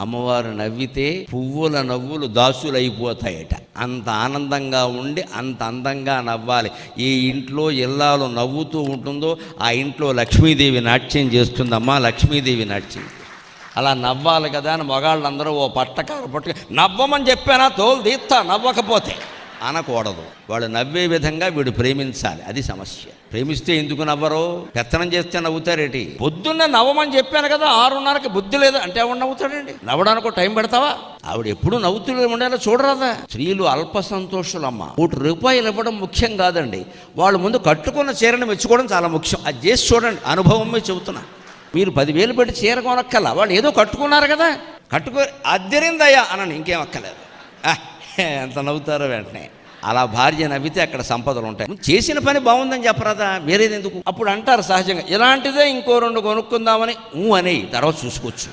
అమ్మవారు నవ్వితే పువ్వుల నవ్వులు దాసులైపోతాయట. అంత ఆనందంగా ఉండి అంత అందంగా నవ్వాలి. ఏ ఇంట్లో ఇల్లాలు నవ్వుతూ ఉంటుందో ఆ ఇంట్లో లక్ష్మీదేవి నాట్యం చేస్తుందమ్మా. లక్ష్మీదేవి నాట్యం అలా నవ్వాలి కదా అని మగాళ్ళందరూ ఓ పట్టకారు పట్టుకు నవ్వమని చెప్పానా తోలు తీస్తా నవ్వకపోతే అనకూడదు. వాళ్ళు నవ్వే విధంగా వీడు ప్రేమించాలి. అది సమస్య. ప్రేమిస్తే ఎందుకు నవ్వరు? పెత్తనం చేస్తే నవ్వుతారేటి? పొద్దున్న నవ్వమని చెప్పాను కదా, 6:30కి బుద్ధి లేదు అంటే ఎవడు నవ్వుతాడండి? నవ్వడానికి టైం పెడతావా? ఆవిడ ఎప్పుడు నవ్వుతూ ఉండేలా చూడరాదా? స్త్రీలు అల్ప సంతోషులమ్మ. ₹1 ఇవ్వడం ముఖ్యం కాదండి, వాళ్ళు ముందు కట్టుకున్న చీరను మెచ్చుకోవడం చాలా ముఖ్యం. అది చేసి చూడండి, అనుభవమే చెబుతున్నా. మీరు 10,000 పెట్టి చీర కొనక్కల్లా, వాళ్ళు ఏదో కట్టుకున్నారు కదా, కట్టుకో అద్దరిందయ్యా అనని, ఇంకేం అక్కలేదు. ఎంత నవ్వుతారో వెంటనే. అలా భార్య నవ్వితే అక్కడ సంపదలు ఉంటాయి. చేసిన పని బాగుందని చెప్పరాదా? వేరేది ఎందుకు? అప్పుడు అంటారు సహజంగా, ఇలాంటిదే ఇంకో 2 కొనుక్కుందామని అనే తర్వాత చూసుకోవచ్చు.